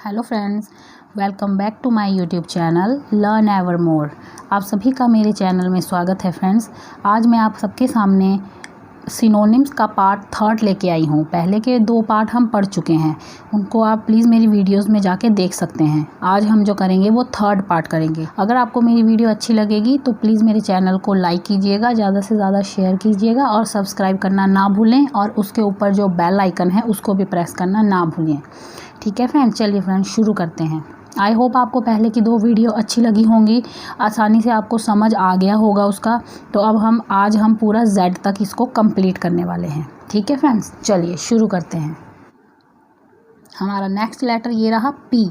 Hello friends, welcome back to my YouTube channel learn ever more. आप सभी का मेरे चैनल में स्वागत है फ्रेंड्स। आज मैं आप सबके सामने सिनोनिम्स का पार्ट 3 लेके आई हूँ। पहले के 2 पार्ट हम पढ़ चुके हैं, उनको आप प्लीज़ मेरी वीडियोस में जाके देख सकते हैं। आज हम जो करेंगे वो 3rd पार्ट करेंगे। अगर आपको मेरी वीडियो अच्छी लगेगी तो प्लीज़ मेरे चैनल को लाइक कीजिएगा, ज़्यादा से ज़्यादा शेयर कीजिएगा और सब्सक्राइब करना ना भूलें, और उसके ऊपर जो बेल आइकन है उसको भी प्रेस करना ना भूलें। ठीक है फ्रेंड्स, चलिए फ्रेंड्स शुरू करते हैं। आई होप आपको पहले की 2 वीडियो अच्छी लगी होंगी, आसानी से आपको समझ आ गया होगा उसका। तो अब आज हम पूरा Z तक इसको कंप्लीट करने वाले हैं। ठीक है फ्रेंड्स, चलिए शुरू करते हैं। हमारा नेक्स्ट लेटर ये रहा P।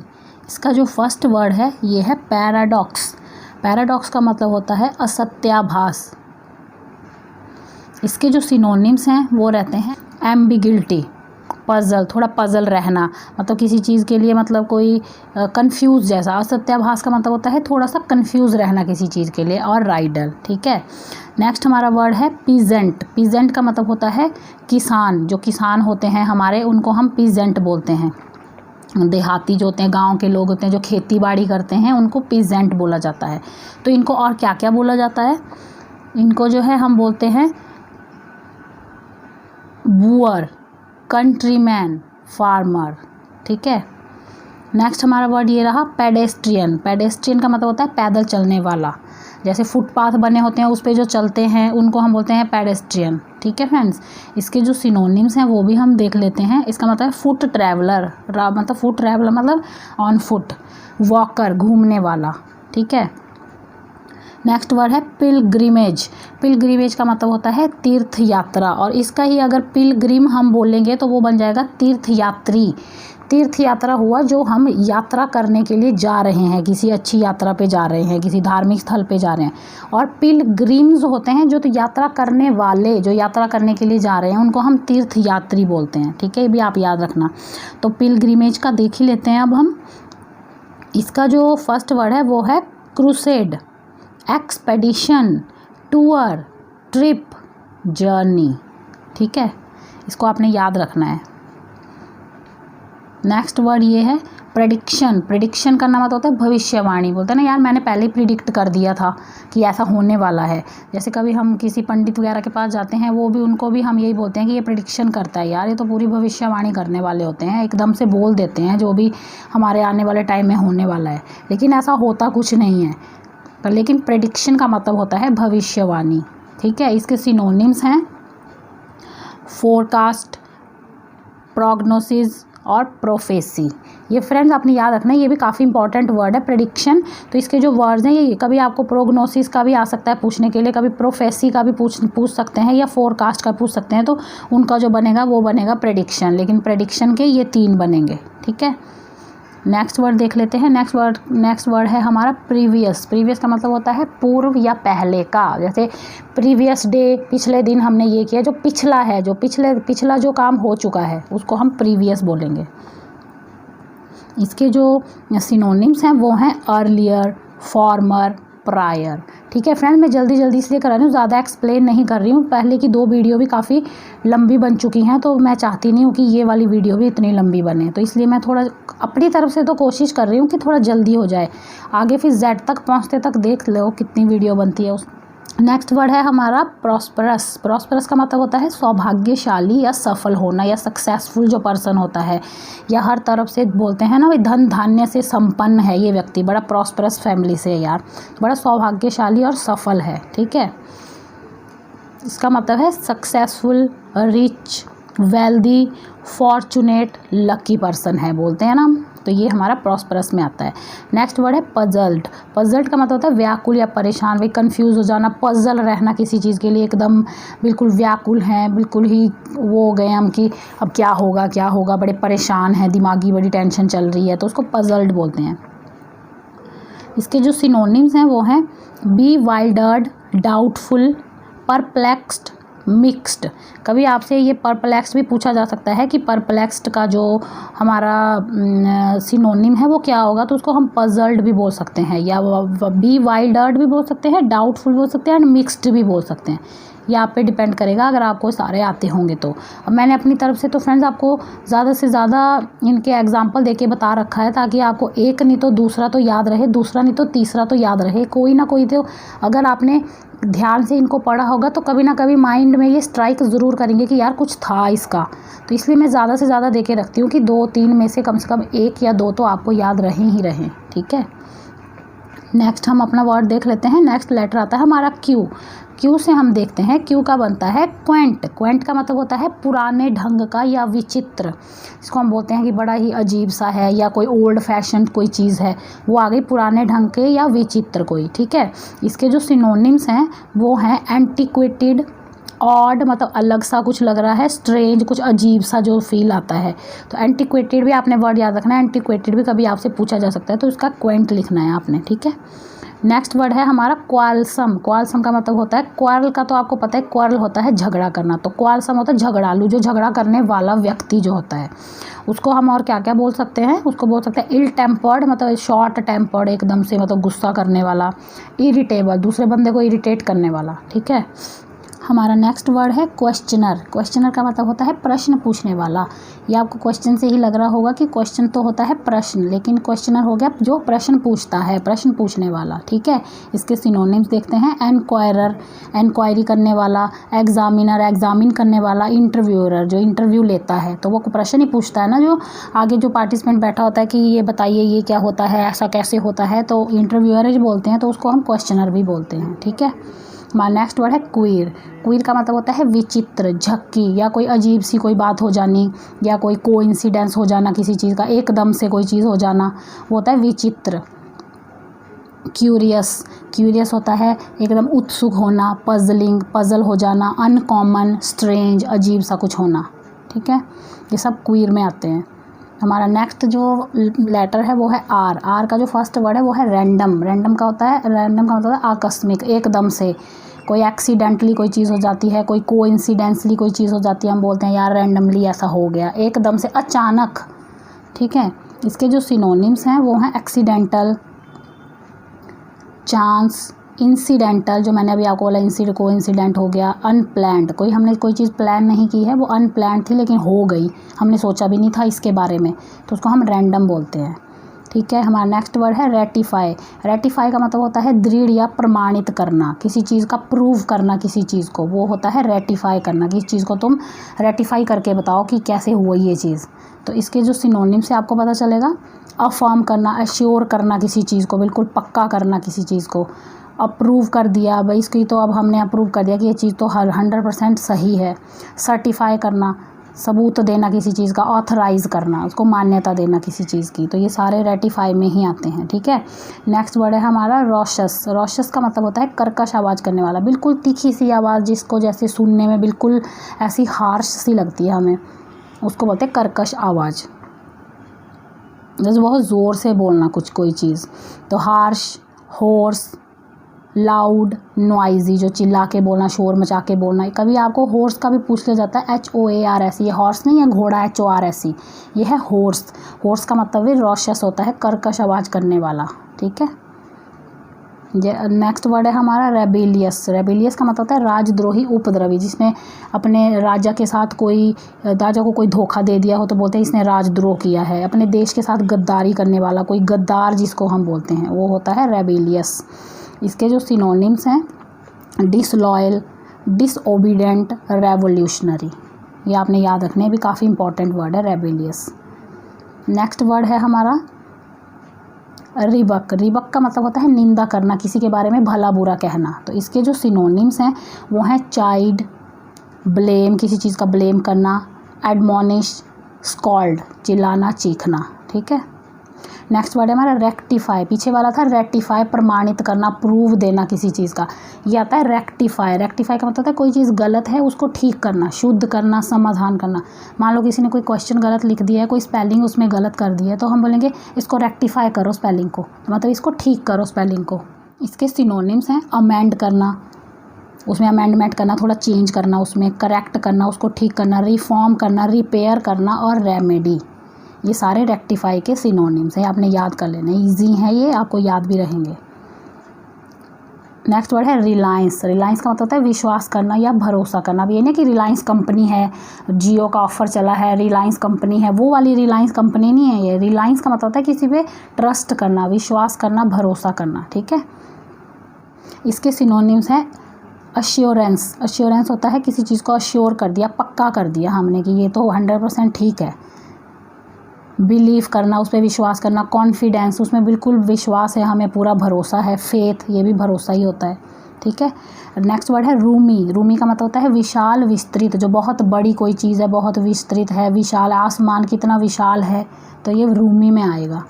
इसका जो फर्स्ट वर्ड है ये है पैराडॉक्स। पैराडॉक्स का मतलब होता है असत्याभास। इसके जो सिनोनिम्स हैं वो रहते हैं एम्बिग्युइटी, पज़ल, थोड़ा पज़ल रहना, मतलब किसी चीज़ के लिए मतलब कोई कंफ्यूज जैसा। असत्याभास का मतलब होता है थोड़ा सा कंफ्यूज रहना किसी चीज़ के लिए, और राइडल। ठीक है, नेक्स्ट हमारा वर्ड है पीजेंट। पीजेंट का मतलब होता है किसान। जो किसान होते हैं हमारे, उनको हम पीजेंट बोलते हैं। देहाती जो होते हैं, गांव के लोग होते हैं जो खेती बाड़ी करते हैं, उनको पीजेंट बोला जाता है। तो इनको और क्या क्या बोला जाता है? इनको जो है हम बोलते हैं बूअर, कंट्रीमैन, फार्मर। ठीक है, नेक्स्ट हमारा वर्ड ये रहा पेडेस्ट्रियन। पेडेस्ट्रियन का मतलब होता है पैदल चलने वाला। जैसे फुटपाथ बने होते हैं उस पे जो चलते हैं उनको हम बोलते हैं पेडेस्ट्रियन। ठीक है फ्रेंड्स, इसके जो सिनोनिम्स हैं वो भी हम देख लेते हैं। इसका मतलब है फुट ट्रैवलर, मतलब फुट ट्रैवलर मतलब ऑन फुट, वॉकर, घूमने वाला। ठीक है, नेक्स्ट वर्ड है पिलग्रिमेज। पिलग्रिमेज का मतलब होता है तीर्थ यात्रा, और इसका ही अगर पिलग्रिम हम बोलेंगे तो वो बन जाएगा तीर्थयात्री। तीर्थ यात्रा हुआ जो हम यात्रा करने के लिए जा रहे हैं, किसी अच्छी यात्रा पे जा रहे हैं, किसी धार्मिक स्थल पे जा रहे हैं। और पिलग्रिम्स होते हैं जो तो यात्रा करने वाले, जो यात्रा करने के लिए जा रहे हैं, उनको हम तीर्थयात्री बोलते हैं। ठीक है, ये भी आप याद रखना। तो पिलग्रिमेज का देख ही लेते हैं अब हम। इसका जो फर्स्ट वर्ड है वो है crusade, expedition, tour, trip, journey. ठीक है, इसको आपने याद रखना है। नेक्स्ट वर्ड ये है प्रेडिक्शन। प्रेडिक्शन करना मतलब होता है भविष्यवाणी। बोलते हैं ना यार, मैंने पहले ही प्रिडिक्ट कर दिया था कि ऐसा होने वाला है। जैसे कभी हम किसी पंडित वगैरह के पास जाते हैं, उनको भी हम यही बोलते हैं कि ये प्रेडिक्शन करता है। यार ये तो पूरी भविष्यवाणी करने वाले होते हैं, एकदम से बोल देते हैं जो भी हमारे आने वाले टाइम में होने वाला है, लेकिन ऐसा होता कुछ नहीं है। लेकिन प्रेडिक्शन का मतलब होता है भविष्यवाणी। ठीक है, इसके सिनोनिम्स हैं फोरकास्ट, प्रोग्नोसिस और प्रोफेसी। ये फ्रेंड्स आपने याद रखना है, ये भी काफ़ी इंपॉर्टेंट वर्ड है प्रेडिक्शन। तो इसके जो वर्ड्स हैं ये कभी आपको प्रोग्नोसिस का भी आ सकता है पूछने के लिए, कभी प्रोफेसी का भी पूछ सकते हैं, या फोरकास्ट का पूछ सकते हैं। तो उनका जो बनेगा वो बनेगा प्रेडिक्शन, लेकिन प्रेडिक्शन के ये 3 बनेंगे। ठीक है, नेक्स्ट वर्ड देख लेते हैं। नेक्स्ट वर्ड है हमारा प्रीवियस। प्रीवियस का मतलब होता है पूर्व या पहले का। जैसे प्रीवियस डे, पिछले दिन हमने ये किया। जो पिछला है, जो पिछला जो काम हो चुका है उसको हम प्रीवियस बोलेंगे। इसके जो सिनोनिम्स हैं वो हैं अर्लियर, फॉर्मर, प्रायर। ठीक है फ्रेंड, मैं जल्दी इसलिए करा रही हूँ, ज़्यादा एक्सप्लेन नहीं कर रही हूँ। पहले की 2 वीडियो भी काफ़ी लंबी बन चुकी हैं, तो मैं चाहती नहीं हूँ कि ये वाली वीडियो भी इतनी लंबी बने। तो इसलिए मैं थोड़ा अपनी तरफ से तो कोशिश कर रही हूँ कि थोड़ा जल्दी हो जाए। आगे फिर Z तक पहुँचते तक देख लो कितनी वीडियो बनती है उस। नेक्स्ट वर्ड है हमारा प्रॉस्परस। प्रॉस्परस का मतलब होता है सौभाग्यशाली या सफल होना, या सक्सेसफुल जो पर्सन होता है, या हर तरफ से बोलते हैं ना भाई धन धान्य से संपन्न है ये व्यक्ति, बड़ा प्रॉस्परस फैमिली से है यार, बड़ा सौभाग्यशाली और सफल है। ठीक है, इसका मतलब है successful, rich, wealthy, fortunate, lucky person है, बोलते हैं ना। तो ये हमारा प्रॉस्परस में आता है। नेक्स्ट वर्ड है पजल्ड। पजल्ड का मतलब होता है व्याकुल या परेशान, भाई कंफ्यूज हो जाना, पजल रहना किसी चीज़ के लिए, एकदम बिल्कुल व्याकुल हैं, बिल्कुल ही वो हो गए हम कि अब क्या होगा, बड़े परेशान हैं, दिमागी बड़ी टेंशन चल रही है, तो उसको पजल्ड बोलते हैं। इसके जो सिनोनिम्स हैं वो हैं बी वाइल्डर्ड, डाउटफुल, परप्लेक्स्ड, मिक्स्ड। कभी आपसे ये परप्लेक्स्ड भी पूछा जा सकता है कि परप्लेक्स्ड का जो हमारा सिनोनिम है वो क्या होगा, तो उसको हम पजल्ड भी बोल सकते हैं, या बी वाइल्डर्ड भी बोल सकते हैं, डाउटफुल बोल सकते हैं, एंड मिक्स्ड भी बोल सकते हैं। ये आप पे डिपेंड करेगा अगर आपको सारे आते होंगे तो। अब मैंने अपनी तरफ से तो फ्रेंड्स आपको ज़्यादा से ज़्यादा इनके एग्जांपल देके बता रखा है ताकि आपको एक नहीं तो दूसरा तो याद रहे, दूसरा नहीं तो तीसरा तो याद रहे, कोई ना कोई तो अगर आपने ध्यान से इनको पढ़ा होगा तो कभी ना कभी माइंड में ये स्ट्राइक ज़रूर करेंगे कि यार कुछ था इसका। तो इसलिए मैं ज़्यादा से ज़्यादा देके रखती हूँ कि 2-3 में से कम 1 या 2 तो आपको याद रहें ही रहें। ठीक है, नेक्स्ट हम अपना वर्ड देख लेते हैं। नेक्स्ट लेटर आता है हमारा क्यू। क्यू से हम देखते हैं, क्यू का बनता है क्वेंट। क्वेंट का मतलब होता है पुराने ढंग का या विचित्र। इसको हम बोलते हैं कि बड़ा ही अजीब सा है या कोई ओल्ड फैशन कोई चीज़ है, वो आ गई पुराने ढंग के या विचित्र कोई। ठीक है, इसके जो सिनोनिम्स हैं वो हैं एंटिक्वेटेड, ऑड मतलब अलग सा कुछ लग रहा है, स्ट्रेंज कुछ अजीब सा जो फील आता है। तो एंटिक्वेटेड भी आपने वर्ड याद रखना है, एंटिक्वेटेड भी कभी आपसे पूछा जा सकता है तो उसका क्वेंट लिखना है आपने। ठीक है, नेक्स्ट वर्ड है हमारा क्वालसम। क्वालसम का मतलब होता है, क्वारल का तो आपको पता है, क्वारल होता है झगड़ा करना, तो क्वालसम होता है झगड़ालू, जो झगड़ा करने वाला व्यक्ति जो होता है उसको हम और क्या क्या बोल सकते हैं, उसको बोल सकते हैं इल टेम्पर्ड मतलब शॉर्ट टेम्पर्ड, एकदम से मतलब गुस्सा करने वाला, इरिटेबल दूसरे बंदे को इरिटेट करने वाला। ठीक है, हमारा नेक्स्ट वर्ड है क्वेश्चनर। क्वेश्चनर का मतलब होता है प्रश्न पूछने वाला। ये आपको क्वेश्चन से ही लग रहा होगा कि क्वेश्चन तो होता है प्रश्न, लेकिन क्वेश्चनर हो गया जो प्रश्न पूछता है, प्रश्न पूछने वाला। ठीक है, इसके सिनोनिम्स देखते हैं, एनक्वायरर एनक्वायरी करने वाला, एग्जामिनर एग्जामिन करने वाला, इंटरव्यूअर जो इंटरव्यू लेता है, तो वो प्रश्न ही पूछता है ना, जो आगे जो पार्टिसिपेंट बैठा होता है कि ये बताइए ये क्या होता है, ऐसा कैसे होता है, तो इंटरव्यूअर ही बोलते हैं, तो उसको हम क्वेश्चनर भी बोलते हैं। ठीक है, हमारा नेक्स्ट वर्ड है क्वीर। क्वीर का मतलब होता है विचित्र, झक्की या कोई अजीब सी कोई बात हो जानी या कोई कोइंसिडेंस हो जाना किसी चीज़ का, एकदम से कोई चीज़ हो जाना, वो होता है विचित्र। क्यूरियस, क्यूरियस होता है एकदम उत्सुक होना, पजलिंग पजल हो जाना, अनकॉमन स्ट्रेंज अजीब सा कुछ होना। ठीक है, ये सब क्वीर में आते हैं। हमारा नेक्स्ट जो लेटर है वो है आर। आर का जो फर्स्ट वर्ड है वो है रैंडम। रैंडम का होता है, रैंडम का मतलब है आकस्मिक, एकदम से कोई एक्सीडेंटली कोई चीज़ हो जाती है, कोई कोइंसिडेंसली कोई चीज़ हो जाती है, हम बोलते हैं यार रैंडमली ऐसा हो गया, एकदम से अचानक। ठीक है, इसके जो सिनोनिम्स हैं वो हैं एक्सीडेंटल, चांस, इंसिडेंटल जो मैंने अभी आपको बोला कोइंसिडेंट हो गया, अनप्लैंड कोई हमने कोई चीज़ प्लान नहीं की है, वो अनप्लैंड थी लेकिन हो गई, हमने सोचा भी नहीं था इसके बारे में, तो उसको हम रैंडम बोलते हैं। ठीक है, हमारा नेक्स्ट वर्ड है रेटिफाई। रेटिफाई का मतलब होता है दृढ़ या प्रमाणित करना, किसी चीज़ का प्रूव करना किसी चीज़ को, वो होता है रेटिफाई करना, किसी चीज़ को तुम रेटिफाई करके बताओ कि कैसे हुआ ये चीज़। तो इसके जो सिनोनिम से आपको पता चलेगा, अफर्म करना, एश्योर करना किसी चीज़ को, बिल्कुल पक्का करना किसी चीज़ को, अप्रूव कर दिया भाई इसकी, तो अब हमने अप्रूव कर दिया कि ये चीज़ तो 100% सही है। सर्टिफाई करना, सबूत देना किसी चीज़ का, ऑथराइज़ करना, उसको मान्यता देना किसी चीज़ की, तो ये सारे रेटिफाई में ही आते हैं। ठीक है, नेक्स्ट वर्ड है हमारा रॉशस। रॉशस का मतलब होता है कर्कश आवाज़ करने वाला, बिल्कुल तीखी सी आवाज़ जिसको जैसे सुनने में बिल्कुल ऐसी हार्श सी लगती है हमें, उसको बोलते हैं कर्कश आवाज़, जैसे बहुत ज़ोर से बोलना कुछ कोई चीज़, तो हार्श, होर्स, लाउड, नॉइजी जो चिल्ला के बोलना, शोर मचा के बोलना। कभी आपको हॉर्स का भी पूछ लिया जाता है, HOARS, ये हॉर्स नहीं है घोड़ा, HORS, ये है हॉर्स। हॉर्स का मतलब भी रॉशस होता है, कर्कश आवाज़ करने वाला। ठीक है, नेक्स्ट वर्ड है हमारा रेबेलियस। रेबेलियस का मतलब होता है राजद्रोही, उपद्रवी, जिसने अपने राजा के साथ राजा को कोई धोखा दे दिया हो तो बोलते हैं इसने राजद्रोह किया है। अपने देश के साथ गद्दारी करने वाला, कोई गद्दार जिसको हम बोलते हैं, वो होता है रेबेलियस। इसके जो सिनोनिम्स हैं, डिसलॉयल, डिसओबीडेंट, रेवोल्यूशनरी, ये आपने याद रखने, भी काफ़ी इंपॉर्टेंट वर्ड है रेबेलियस। नेक्स्ट वर्ड है हमारा रिबक। रिबक का मतलब होता है निंदा करना, किसी के बारे में भला बुरा कहना। तो इसके जो सिनोनिम्स हैं वो हैं चाइड, ब्लेम, किसी चीज़ का ब्लेम करना, एडमोनिश, स्कॉल्ड, चिल्लाना, चीखना। ठीक है, नेक्स्ट वर्ड है हमारा रेक्टिफाई। पीछे वाला था रेटिफाई, प्रमाणित करना, प्रूव देना किसी चीज़ का, ये आता है रेक्टिफाई। रेक्टिफाई का मतलब है कोई चीज़ गलत है उसको ठीक करना, शुद्ध करना, समाधान करना। मान लो किसी ने कोई क्वेश्चन गलत लिख दिया है, कोई स्पेलिंग उसमें गलत कर दी है, तो हम बोलेंगे इसको रेक्टिफाई करो स्पेलिंग को, मतलब इसको ठीक करो स्पेलिंग को। इसके सिनोनिम्स हैं अमेंड करना, उसमें अमेंडमेंट करना, थोड़ा चेंज करना, उसमें करेक्ट करना, उसको ठीक करना, रिफॉर्म करना, रिपेयर करना और रेमेडी। ये सारे रेक्टिफाई के सिनोनिम्स हैं, आपने याद कर लेना, इजी हैं ये, आपको याद भी रहेंगे। नेक्स्ट वर्ड है रिलायंस। रिलायंस का मतलब होता है विश्वास करना या भरोसा करना। अब ये नहीं कि रिलायंस कंपनी है, जियो का ऑफर चला है, रिलायंस कंपनी है, वो वाली रिलायंस कंपनी नहीं है ये। रिलायंस का मतलब होता है किसी पे ट्रस्ट करना, विश्वास करना, भरोसा करना, ठीक है। इसके सिनोनिम्स हैं अश्योरेंस। अश्योरेंस होता है किसी चीज़ को अश्योर कर दिया, पक्का कर दिया हमने कि ये तो 100% ठीक है। बिलीव करना, उस पर विश्वास करना। कॉन्फिडेंस, उसमें बिल्कुल विश्वास है, हमें पूरा भरोसा है। फेथ, ये भी भरोसा ही होता है, ठीक है। नेक्स्ट वर्ड है रूमी। रूमी का मतलब होता है विशाल, विस्तृत, जो बहुत बड़ी कोई चीज़ है, बहुत विस्तृत है, विशाल। आसमान कितना विशाल है, तो ये रूमी में आएगा।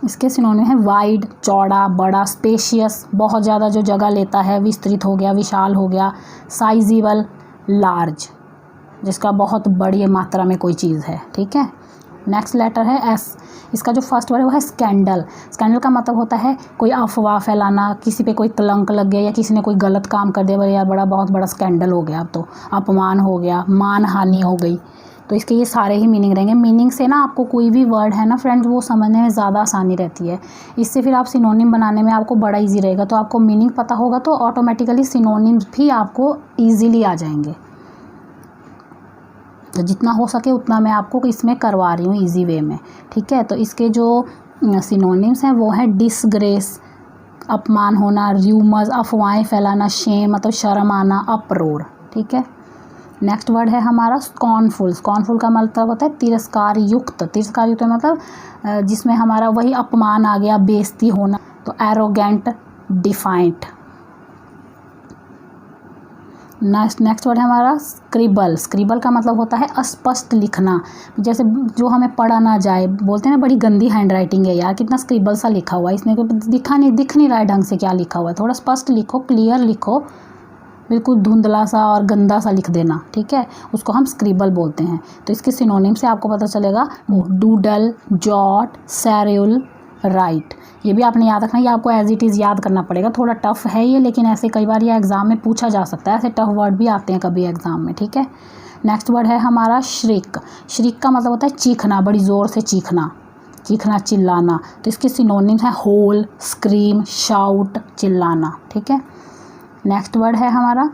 इसके सिनोनिम है वाइड, चौड़ा, बड़ा। स्पेशियस, बहुत ज़्यादा जो जगह लेता है, विस्तृत हो गया, विशाल हो गया। साइजेबल, लार्ज, जिसका बहुत बड़ी मात्रा में कोई चीज़ है, ठीक है। नेक्स्ट लेटर है एस। इसका जो फर्स्ट वर्ड है वो है स्कैंडल। स्कैंडल का मतलब होता है कोई अफवाह फैलाना, किसी पे कोई कलंक लग गया या किसी ने कोई गलत काम कर दिया, बोले यार बहुत बड़ा स्कैंडल हो गया, अब तो अपमान हो गया, मान हानि हो गई। तो इसके ये सारे ही मीनिंग रहेंगे। मीनिंग से ना आपको कोई भी वर्ड है ना फ्रेंड्स, वो समझने में ज़्यादा आसानी रहती है। इससे फिर आप सिनोनिम बनाने में आपको बड़ा ईजी रहेगा। तो आपको मीनिंग पता होगा तो ऑटोमेटिकली सिनोनिम्स भी आपको ईजीली आ जाएंगे। तो जितना हो सके उतना मैं आपको इसमें करवा रही हूँ ईजी वे में, ठीक है। तो इसके जो सिनोनिम्स हैं वो है डिसग्रेस, अपमान होना, र्यूमर्स, अफवाहें फैलाना, शेम मतलब शर्म आना, अप्रोर, ठीक है। नेक्स्ट वर्ड है हमारा स्कॉर्नफुल। स्कॉर्नफुल का मतलब होता है तिरस्कार युक्त। तिरस्कार युक्त मतलब जिसमें हमारा वही अपमान आ गया, बेइज्जती होना। तो एरोगेंट, डिफाइंट। नेक्स्ट वर्ड है हमारा स्क्रिबल। स्क्रिबल का मतलब होता है अस्पष्ट लिखना, जैसे जो हमें पढ़ा ना जाए। बोलते हैं ना बड़ी गंदी हैंड राइटिंग है यार, कितना स्क्रिबल सा लिखा हुआ है, इसने दिख नहीं रहा है ढंग से क्या लिखा हुआ है। थोड़ा स्पष्ट लिखो, क्लियर लिखो, बिल्कुल धुंधला सा और गंदा सा लिख देना, ठीक है, उसको हम स्क्रिबल बोलते हैं। तो इसके सिनोनिम से आपको पता चलेगा डूडल, जॉट, सैर्यूल, राइट। ये भी आपने याद रखना, ये आपको एज इट इज़ याद करना पड़ेगा। थोड़ा टफ है ये, लेकिन ऐसे कई बार ये एग्ज़ाम में पूछा जा सकता है। ऐसे टफ वर्ड भी आते हैं कभी एग्ज़ाम में, ठीक है। नेक्स्ट वर्ड है हमारा श्रिक। श्रिक का मतलब होता है चीखना, बड़ी ज़ोर से चीखना, चीखना, चिल्लाना। तो इसके सिनोनिम्स हैं होल, स्क्रीम, शाउट, चिल्लाना, ठीक है। नेक्स्ट वर्ड है हमारा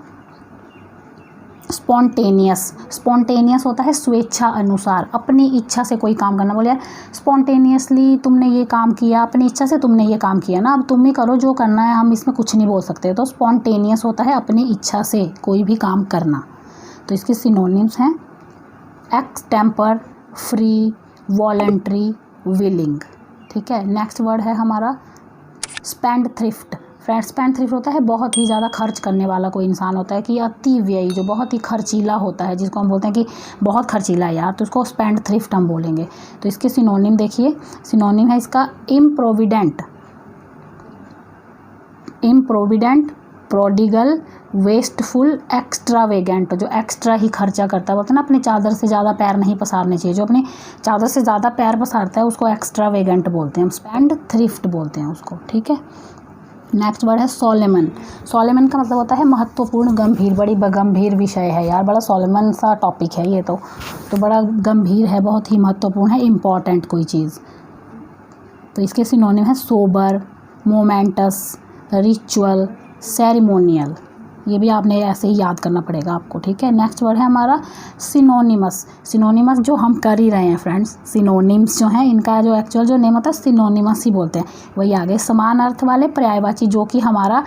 स्पॉन्टेनियस। स्पॉन्टेनियस होता है स्वेच्छा अनुसार, अपनी इच्छा से कोई काम करना। बोले यार स्पॉन्टेनियसली तुमने ये काम किया, अपनी इच्छा से तुमने ये काम किया ना, अब तुम ही करो जो करना है, हम इसमें कुछ नहीं बोल सकते। तो स्पॉन्टेनियस होता है अपनी इच्छा से कोई भी काम करना। तो इसके सिनोनिम्स हैं एक्सटेम्पर, फ्री, वॉलंटरी, विलिंग, ठीक है। नेक्स्ट वर्ड है हमारा स्पेंड थ्रिफ्ट। स्पेंड थ्रिफ्ट होता है बहुत ही ज़्यादा खर्च करने वाला कोई इंसान होता है, कि अति व्ययी, जो बहुत ही खर्चीला होता है, जिसको हम बोलते हैं कि बहुत खर्चीला है यार, तो उसको स्पेंड थ्रिफ्ट हम बोलेंगे। तो इसके सिनोनिम देखिए, सिनोनिम है इसका इम्प्रोविडेंट, प्रोडिगल, वेस्टफुल, एक्स्ट्रावेगेंट। जो एक्स्ट्रा ही खर्चा करता है, बोलते हैं ना अपनी चादर से ज़्यादा पैर नहीं पसारने चाहिए। जो अपनी चादर से ज़्यादा पैर पसारता है उसको एक्स्ट्रावेगेंट बोलते हैं, हम स्पेंड थ्रिफ्ट बोलते हैं उसको, ठीक है। नेक्स्ट वर्ड है सोलेमन। सोलेमन का मतलब होता है महत्वपूर्ण, गंभीर, बड़ी गंभीर विषय है यार, बड़ा सोलेमन सा टॉपिक है ये तो बड़ा गंभीर है, बहुत ही महत्वपूर्ण है, इम्पॉर्टेंट कोई चीज़। तो इसके सिनोनिम है सोबर, मोमेंटस, रिचुअल, सेरेमोनियल। ये भी आपने ऐसे ही याद करना पड़ेगा आपको, ठीक है। नेक्स्ट वर्ड है हमारा सिनोनिमस। सिनोनिमस जो हम कर ही रहे हैं फ्रेंड्स, सिनोनिम्स जो हैं इनका जो एक्चुअल जो नेम होता है सिनोनिमस ही बोलते हैं। वही आगे समान अर्थ वाले पर्यायवाची, जो कि हमारा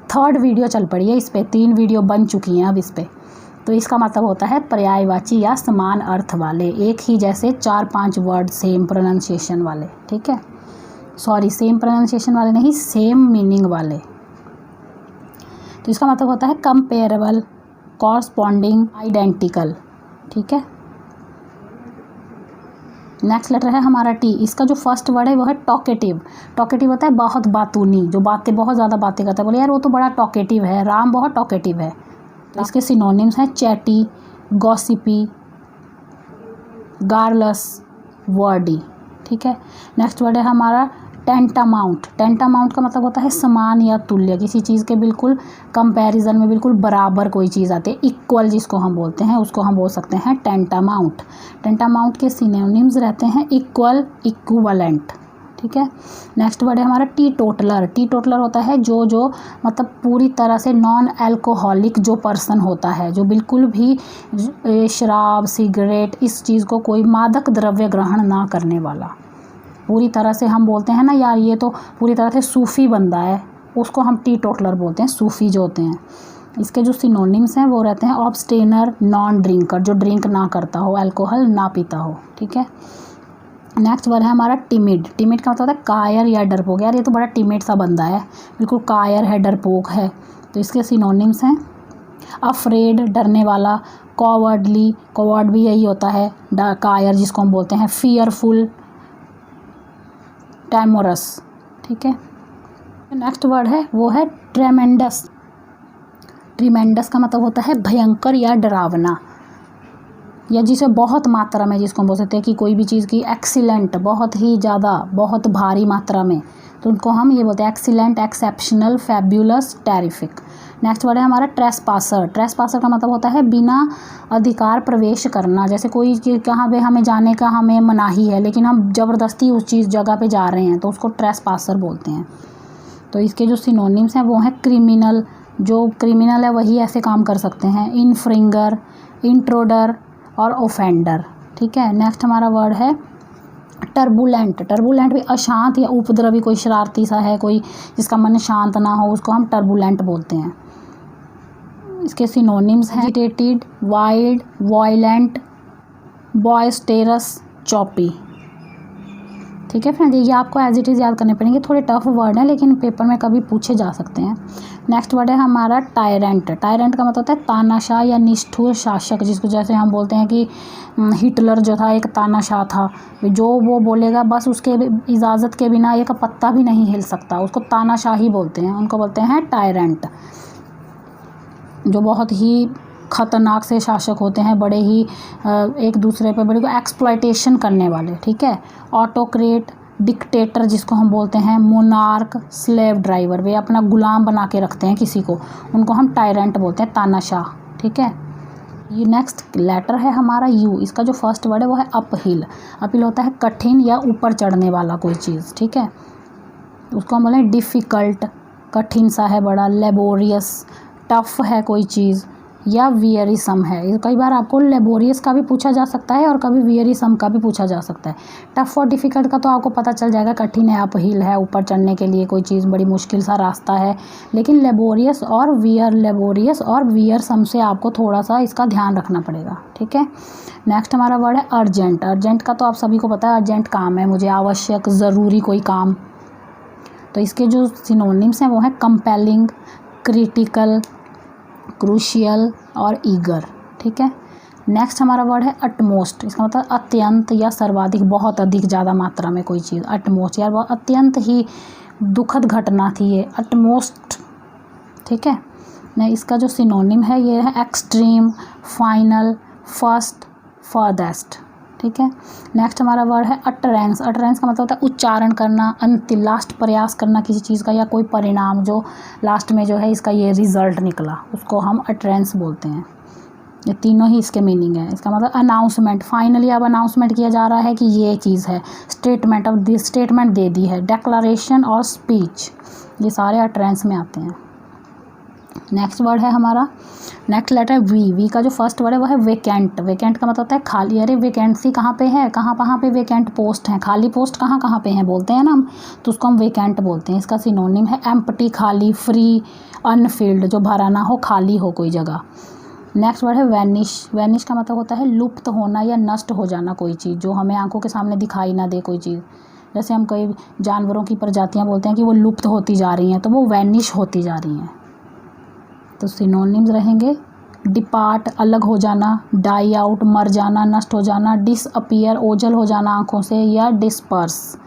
3rd वीडियो चल पड़ी है, इस पर 3 वीडियो बन चुकी हैं अब इस पर। तो इसका मतलब होता है पर्यायवाची या समान अर्थ वाले, एक ही जैसे 4-5 वर्ड सेम प्रोनाउंसिएशन वाले, ठीक है। सॉरी, सेम प्रोनाउंसिएशन वाले नहीं, सेम मीनिंग वाले। तो इसका मतलब होता है कंपेरेबल, कॉरस्पॉन्डिंग, आइडेंटिकल, ठीक है। नेक्स्ट लेटर है हमारा टी। इसका जो फर्स्ट वर्ड है वो है टॉकेटिव। टॉकेटिव होता है बहुत बातूनी, जो बातें बहुत ज़्यादा बातें करता है। बोले यार वो तो बड़ा टॉकेटिव है, राम बहुत टॉकेटिव है। तो इसके सिनोनिम्स हैं चैटी, गॉसिपी, गार्लस, वर्डी, ठीक है। नेक्स्ट वर्ड है हमारा टेंटामाउंट। टेंटामाउंट का मतलब होता है समान या तुल्य, किसी चीज़ के बिल्कुल कंपैरिजन में बिल्कुल बराबर कोई चीज़ आती है, इक्वल जिसको हम बोलते हैं, उसको हम बोल सकते हैं टेंटामाउंट। टेंटामाउंट के सिनोनिम्स रहते हैं इक्वल, इक्विवेलेंट, ठीक है। नेक्स्ट वर्ड है हमारा टी टोटलर। टी टोटलर होता है जो मतलब पूरी तरह से नॉन अल्कोहलिक जो पर्सन होता है, जो बिल्कुल भी शराब सिगरेट इस चीज़ को कोई मादक द्रव्य ग्रहण ना करने वाला। पूरी तरह से हम बोलते हैं ना यार ये तो पूरी तरह से सूफ़ी बंदा है, उसको हम टी टोटलर बोलते हैं, सूफ़ी जो होते हैं। इसके जो सिनोनिम्स हैं वो रहते हैं ऑब्स्टेनर, नॉन ड्रिंकर, जो ड्रिंक ना करता हो, अल्कोहल ना पीता हो, ठीक है। नेक्स्ट वर्ड है हमारा टिमिड। टिमिड का मतलब होता है कायर या डरपोक। यार ये तो बड़ा टिमिड सा बंदा है, बिल्कुल कायर है, डरपोक है। तो इसके सिनोनिम्स हैं अफ्रेड, डरने वाला, कॉवर्डली, कॉवर्ड भी यही होता है, कायर जिसको हम बोलते हैं, फियरफुल, टाइमोरस, ठीक है। नेक्स्ट वर्ड है वो है ट्रेमेंडस। ट्रीमेंडस का मतलब होता है भयंकर या डरावना, या जिसे बहुत मात्रा में, जिसको हम बोल सकते हैं कि कोई भी चीज़ की एक्सीलेंट, बहुत ही ज़्यादा, बहुत भारी मात्रा में, तो उनको हम ये बोलते हैं excellent, exceptional, fabulous, terrific. Next word है हमारा ट्रेसपासर। ट्रेसपासर का मतलब होता है बिना अधिकार प्रवेश करना। जैसे कोई कहाँ पे हमें जाने का हमें मनाही है लेकिन हम ज़बरदस्ती उस चीज़ जगह पे जा रहे हैं तो उसको ट्रेसपासर बोलते हैं। तो इसके जो सिनोनिम्स हैं वो हैं क्रिमिनल, जो क्रिमिनल है वही ऐसे काम कर सकते हैं, इनफ्रिंगर, इंट्रोडर और ओफेंडर, ठीक है। नेक्स्ट हमारा वर्ड है टर्बुलेंट। टर्बुलेंट भी अशांत या उपद्रवी, कोई शरारती सा है, कोई जिसका मन शांत ना हो, उसको हम टर्बुलेंट बोलते हैं। इसके सिनोनिम्स हैं एजिटेटेड, वाइल्ड, वायलेंट, बॉयस्टेरस, चॉपी, ठीक है फ्रेंड। ये आपको एज इट इज़ याद करने पड़ेंगे, थोड़े टफ वर्ड हैं लेकिन पेपर में कभी पूछे जा सकते हैं। नेक्स्ट वर्ड है हमारा टायरेंट। टायरेंट का मतलब होता है तानाशाह या निष्ठुर शासक, जिसको जैसे हम बोलते हैं कि हिटलर जो था एक तानाशाह था, जो वो बोलेगा बस उसके इजाज़त के बिना एक पत्ता भी नहीं हिल सकता, उसको तानाशाह ही बोलते हैं, उनको बोलते हैं टायरेंट। जो बहुत ही ख़तरनाक से शासक होते हैं, बड़े ही एक दूसरे पे बड़ी को एक्सप्लॉयटेशन करने वाले, ठीक है। ऑटोक्रेट, डिक्टेटर जिसको हम बोलते हैं, मोनार्क, स्लेव ड्राइवर, वे अपना गुलाम बना के रखते हैं किसी को, उनको हम टायरेंट बोलते हैं, तानाशाह, ठीक है। ये नेक्स्ट लेटर है हमारा यू। इसका जो फर्स्ट वर्ड है वो है अपहिल। अपहिल होता है कठिन या ऊपर चढ़ने वाला कोई चीज़, ठीक है। उसको हम बोलें डिफ़िकल्ट, कठिन सा है बड़ा, लेबोरियस, टफ है कोई चीज़, या वियरिसम है। कई बार आपको लेबोरियस का भी पूछा जा सकता है और कभी वियरिसम का भी पूछा जा सकता है। टफ और डिफ़िकल्ट का तो आपको पता चल जाएगा, कठिन है, अपहिल है, ऊपर चढ़ने के लिए कोई चीज़ बड़ी मुश्किल सा रास्ता है। लेकिन लेबोरियस और वियरसम से आपको थोड़ा सा इसका ध्यान रखना पड़ेगा, ठीक है। नेक्स्ट हमारा वर्ड है अर्जेंट। अर्जेंट का तो आप सभी को पता है, अर्जेंट काम है मुझे, आवश्यक, ज़रूरी कोई काम। तो इसके जो सिनोनिम्स हैं वो हैं कंपेलिंग, क्रिटिकल, क्रूशियल और ईगर, ठीक है। नेक्स्ट हमारा वर्ड है अटमोस्ट। इसका मतलब अत्यंत या सर्वाधिक, बहुत अधिक, ज़्यादा मात्रा में कोई चीज़, अटमोस्ट। यार बहुत अत्यंत ही दुखद घटना थी ये, अटमोस्ट, ठीक है। नहीं, इसका जो सिनोनिम है ये है एक्सट्रीम, फाइनल, फर्स्ट, फर्देस्ट, ठीक है। नेक्स्ट हमारा वर्ड है अटरेंस। अटरेंस का मतलब होता है उच्चारण करना, अंतिम, लास्ट प्रयास करना किसी चीज़ का, या कोई परिणाम जो लास्ट में जो है इसका ये रिज़ल्ट निकला, उसको हम अटरेंस बोलते हैं। ये तीनों ही इसके मीनिंग है। इसका मतलब अनाउंसमेंट, फाइनली अब अनाउंसमेंट किया जा रहा है कि ये चीज़ है, स्टेटमेंट, अब स्टेटमेंट दे दी है, डेक्लरेशन और स्पीच, ये सारे अटरेंस में आते हैं। नेक्स्ट वर्ड है हमारा, नेक्स्ट लेटर है वी। वी का जो फर्स्ट वर्ड है वो है वेकेंट। वेकेंट का मतलब होता है खाली। अरे वैकेंसी कहाँ पे है, कहाँ पे वेकेंट पोस्ट हैं, खाली पोस्ट कहाँ पे हैं बोलते हैं ना हम, तो उसको हम वेकेंट बोलते हैं। इसका सिनोनिम है एम्प्टी, खाली, फ्री, अनफिल्ड, जो भरा ना हो, खाली हो कोई जगह। नेक्स्ट वर्ड है वैनिश। वैनिश का मतलब होता है लुप्त होना या नष्ट हो जाना कोई चीज़, जो हमें आंखों के सामने दिखाई ना दे कोई चीज़। जैसे हम कई जानवरों की प्रजातियाँ बोलते हैं कि वो लुप्त होती जा रही हैं, तो वो वैनिश होती जा रही हैं। तो सिनोनिम्स रहेंगे डिपार्ट, अलग हो जाना, डाई आउट, मर जाना, नष्ट हो जाना, डिसअपियर, ओझल हो जाना आँखों से, या डिस्पर्स,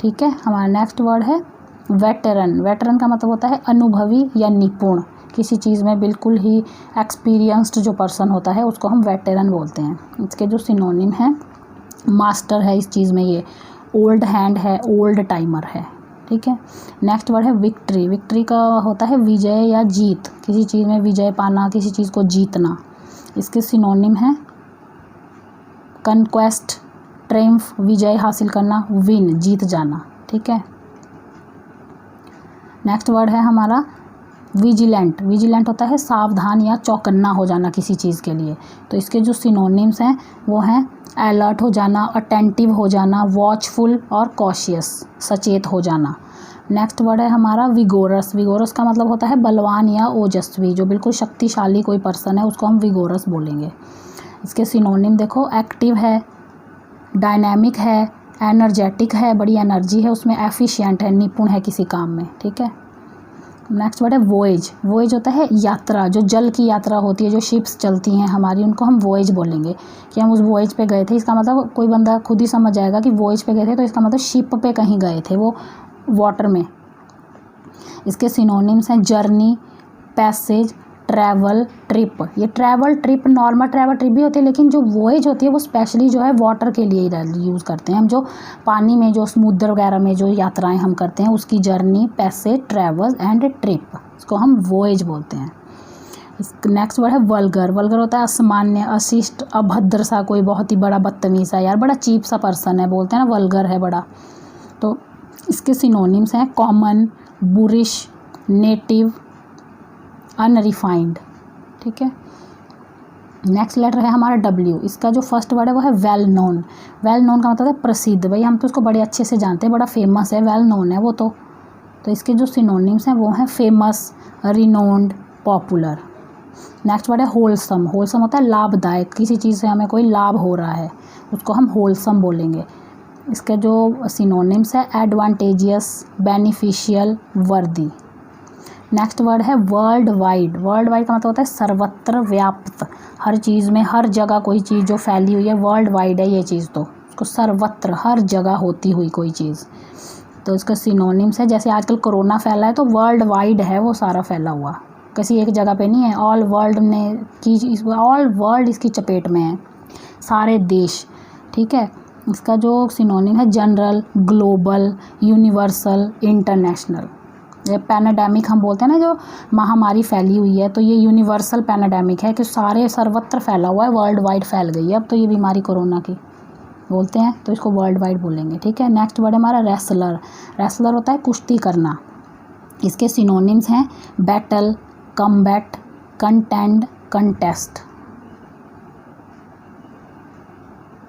ठीक है। हमारा नेक्स्ट वर्ड है वेटरन। वेटरन का मतलब होता है अनुभवी या निपुण, किसी चीज़ में बिल्कुल ही एक्सपीरियंस्ड जो पर्सन होता है उसको हम वेटरन बोलते हैं। इसके जो सिनोनिम है, मास्टर है इस चीज़ में, ये ओल्ड हैंड है, ओल्ड टाइमर है, ठीक है। नेक्स्ट वर्ड है विक्ट्री। विक्ट्री का होता है विजय या जीत, किसी चीज़ में विजय पाना, किसी चीज़ को जीतना। इसके सिनोनिम है कंक्वेस्ट, ट्रिम्फ विजय हासिल करना, विन जीत जाना, ठीक है। नेक्स्ट वर्ड है हमारा विजिलेंट। विजिलेंट होता है सावधान या चौकन्ना हो जाना किसी चीज़ के लिए। तो इसके जो सिनोनिम्स हैं वो हैं अलर्ट हो जाना, अटेंटिव हो जाना, वॉचफुल और कॉशियस सचेत हो जाना। नेक्स्ट वर्ड है हमारा विगोरस। विगोरस का मतलब होता है बलवान या ओजस्वी, जो बिल्कुल शक्तिशाली कोई पर्सन है उसको हम विगोरस बोलेंगे। इसके सिनोनिम देखो, एक्टिव है, डायनामिक है, एनर्जेटिक है, बड़ी एनर्जी है उसमें, एफिशिएंट है, निपुण है किसी काम में, ठीक है। नेक्स्ट वर्ड है वोएज। वोएज होता है यात्रा, जो जल की यात्रा होती है, जो शिप्स चलती हैं हमारी, उनको हम वोएज बोलेंगे कि हम उस वोएज पे गए थे। इसका मतलब कोई बंदा खुद ही समझ जाएगा कि वोएज पे गए थे, तो इसका मतलब शिप पे कहीं गए थे, वो वाटर में। इसके सिनोनिम्स हैं जर्नी, पैसेज, ट्रैवल, ट्रिप। ये travel trip normal travel trip भी होती है, लेकिन जो वोएज होती है वो स्पेशली जो है वाटर के लिए यूज़ करते हैं हम, जो पानी में, जो समुद्र वगैरह में जो यात्राएं हम करते हैं उसकी journey, passage, travel and trip, इसको हम वोएज बोलते हैं। नेक्स्ट वर्ड है वल्गर। वल्गर होता है असामान्य, अशिष्ट, अभद्र सा, कोई बहुत ही बड़ा बदतमीज सा, यार बड़ा चीप सा पर्सन है, बोलते हैं ना वल्गर है बड़ा। तो इसके सिनोनिम्स हैं कॉमन, बुरिश, नेटिव, अनरिफाइंड, ठीक है। नेक्स्ट लेटर है हमारा W। इसका जो फर्स्ट वर्ड है वो है वेल नोन। वेल नोन का मतलब है प्रसिद्ध, भाई हम तो उसको बड़े अच्छे से जानते हैं, बड़ा फेमस है, वेल नोन है वो तो इसके जो सिनोनिम्स हैं वो हैं famous, renowned, popular. Next word है होलसम। होलसम होता है लाभदायक, किसी चीज़ से हमें कोई लाभ हो रहा है उसको हम होलसम बोलेंगे। इसके जो सिनोनिम्स है एडवांटेजियस, बेनिफिशियल, वर्दी। नेक्स्ट वर्ड है वर्ल्ड वाइड। वर्ल्ड वाइड का मतलब होता है सर्वत्र व्याप्त, हर चीज़ में, हर जगह कोई चीज़ जो फैली हुई है, वर्ल्ड वाइड है ये चीज़, तो उसको सर्वत्र, हर जगह होती हुई कोई चीज़। तो इसका सिनोनिम्स है, जैसे आजकल कोरोना फैला है तो वर्ल्ड वाइड है वो सारा फैला हुआ, किसी एक जगह पे नहीं है, ऑल वर्ल्ड ऑल वर्ल्ड इसकी चपेट में है, सारे देश, ठीक है। इसका जो सिनोनिम है जनरल, ग्लोबल, यूनिवर्सल, इंटरनेशनल। ये पैनाडेमिक हम बोलते हैं ना, जो महामारी फैली हुई है, तो ये यूनिवर्सल पैनाडेमिक है कि सारे सर्वत्र फैला हुआ है, वर्ल्ड वाइड फैल गई है अब तो ये बीमारी कोरोना की, बोलते हैं तो इसको वर्ल्ड वाइड बोलेंगे, ठीक है। नेक्स्ट वर्ड है हमारा रेसलर। रेसलर होता है कुश्ती करना। इसके सिनोनिम्स हैं battle, combat, contained, contest.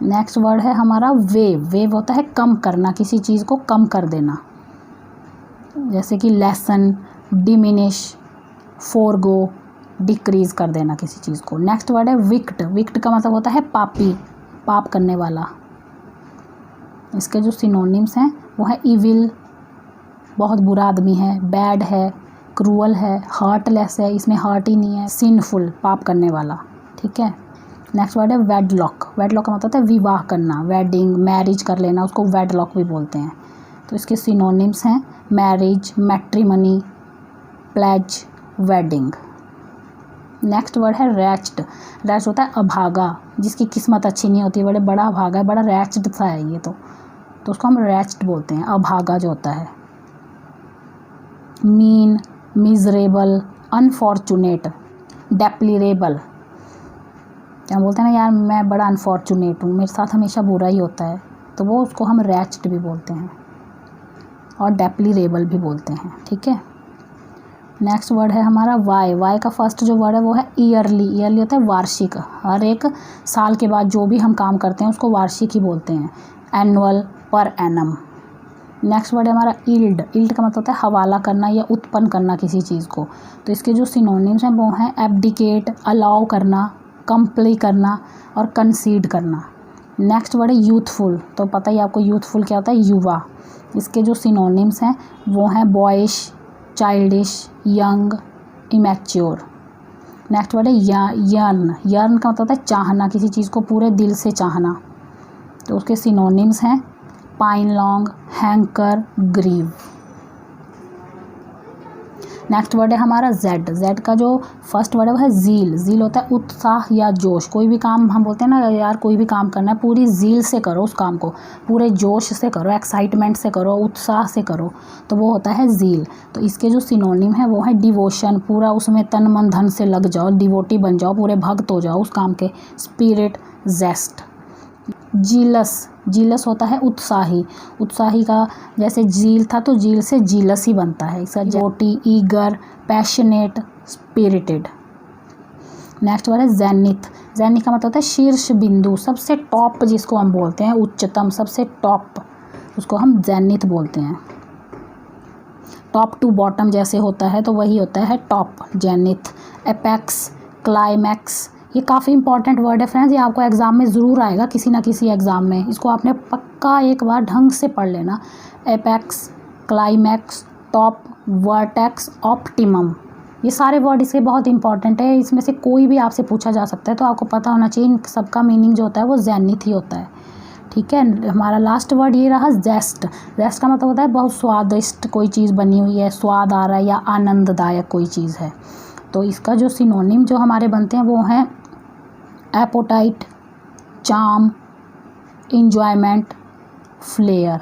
Next word है हमारा वेव। वेव होता है कम करना, किसी चीज़ को कम कर देना, जैसे कि लेसन, डिमिनिश, फोरगो, डिक्रीज कर देना किसी चीज़ को। नेक्स्ट वर्ड है विक्ट। विक्ट का मतलब होता है पापी, पाप करने वाला। इसके जो सिनोनिम्स हैं वो है इविल, बहुत बुरा आदमी है, बैड है, क्रूअल है, हार्टलेस है, इसमें हार्ट ही नहीं है, सिनफुल, पाप करने वाला, ठीक है। नेक्स्ट वर्ड है वेडलॉक। वेडलॉक का मतलब होता है विवाह करना, वेडिंग, मैरिज कर लेना, उसको वेडलॉक भी बोलते हैं। तो इसके सिनोनिम्स हैं marriage, matrimony, pledge, wedding. Next word है रैच्ड। रैच्ड होता है अभागा, जिसकी किस्मत अच्छी नहीं होती, बड़े बड़ा अभागा है, बड़ा रैच्ड सा है ये, तो उसको हम रैच्ड बोलते हैं, अभागा जो होता है। मीन, मिजरेबल, अनफॉर्चुनेट, डेप्लीरेबल, क्या बोलते हैं ना, यार मैं बड़ा अनफॉर्चुनेट हूँ, मेरे साथ हमेशा बुरा ही होता है, तो वो उसको हम रैच्ड भी बोलते हैं और डेप्लीरेबल भी बोलते हैं, ठीक है। नेक्स्ट वर्ड है हमारा वाई। वाई का फर्स्ट जो वर्ड है वो है ईयरली। ईयरली होता है वार्षिक, हर एक साल के बाद जो भी हम काम करते हैं उसको वार्षिक ही बोलते हैं। Annual, per annum. Next word है हमारा ईल्ड। ईल्ड का मतलब होता है हवाला करना या उत्पन्न करना किसी चीज़ को। तो इसके जो सिनोनिम्स हैं वो हैं एब्डिकेट, अलाउ करना, कंप्ली करना और कंसीड करना। नेक्स्ट वर्ड है यूथफुल। तो पता ही आपको यूथफुल क्या होता है, युवा। इसके जो सिनोनिम्स हैं वो हैं boyish, childish, young, immature. Next word है यर्न। यर्न का मतलब होता है चाहना, किसी चीज़ को पूरे दिल से चाहना। तो उसके सिनोनिम्स हैं pine long, hanker, grieve. Next word है हमारा जेड। जेड का जो फर्स्ट वर्ड है वो है ज़ील। ज़ील होता है उत्साह या जोश। कोई भी काम हम बोलते हैं ना, यार कोई भी काम करना है पूरी ज़ील से करो, उस काम को पूरे जोश से करो, एक्साइटमेंट से करो, उत्साह से करो, तो वो होता है ज़ील। तो इसके जो सिनोनिम है वो है डिवोशन, पूरा उसमें तन मन धन से लग जाओ, डिवोटी बन जाओ, पूरे भक्त हो जाओ उस काम के। स्पिरिट, जेस्ट। जीलस, जीलस होता है उत्साही, उत्साही का जैसे जील था तो जील से जीलस ही बनता है। इसका जोटी, eager, passionate, spirited. Next word है ज़ेनिथ। ज़ेनिथ का मतलब होता है शीर्ष बिंदु, सबसे टॉप जिसको हम बोलते हैं, उच्चतम, सबसे टॉप, उसको हम ज़ेनिथ बोलते हैं। टॉप टू बॉटम जैसे होता है तो वही होता है टॉप, जेनिथ। एपेक्स, क्लाइमैक्स, ये काफ़ी इंपॉर्टेंट वर्ड है फ्रेंड्स, ये आपको एग्ज़ाम में ज़रूर आएगा, किसी ना किसी एग्ज़ाम में। इसको आपने पक्का एक बार ढंग से पढ़ लेना। Apex, climax, top, vertex, optimum, ये सारे वर्ड इसके बहुत इंपॉर्टेंट है। इसमें से कोई भी आपसे पूछा जा सकता है तो आपको पता होना चाहिए इन सबका मीनिंग जो होता है वो ज़ेनिथ ही होता है। ठीक है, हमारा लास्ट वर्ड ये रहा जेस्ट। जेस्ट का मतलब होता है बहुत स्वादिष्ट कोई चीज़ बनी हुई है, स्वाद आ रहा है या आनंददायक कोई चीज़ है। तो इसका जो सिनोनिम जो हमारे बनते हैं वो हैं एपोटाइट, चार्म, इंजॉयमेंट, फ्लेयर।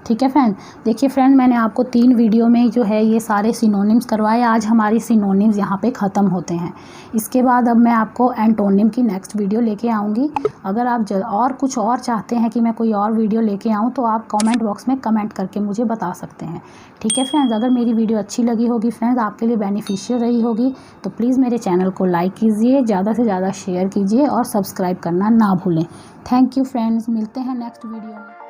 ठीक है फ्रेंड, देखिए फ्रेंड, मैंने आपको 3 वीडियो में जो है ये सारे सिनोनिम्स करवाए। आज हमारी सिनोनिम्स यहाँ पे ख़त्म होते हैं। इसके बाद अब मैं आपको एंटोनिम की नेक्स्ट वीडियो लेके आऊँगी। अगर आप और कुछ और चाहते हैं कि मैं कोई और वीडियो लेके आऊँ तो आप कमेंट बॉक्स में कमेंट करके मुझे बता सकते हैं। ठीक है फ्रेंड्स, अगर मेरी वीडियो अच्छी लगी होगी फ्रेंड्स, आपके लिए बेनिफिशियल रही होगी तो प्लीज़ मेरे चैनल को लाइक कीजिए, ज़्यादा से ज़्यादा शेयर कीजिए और सब्सक्राइब करना ना भूलें। थैंक यू फ्रेंड्स, मिलते हैं नेक्स्ट वीडियो में।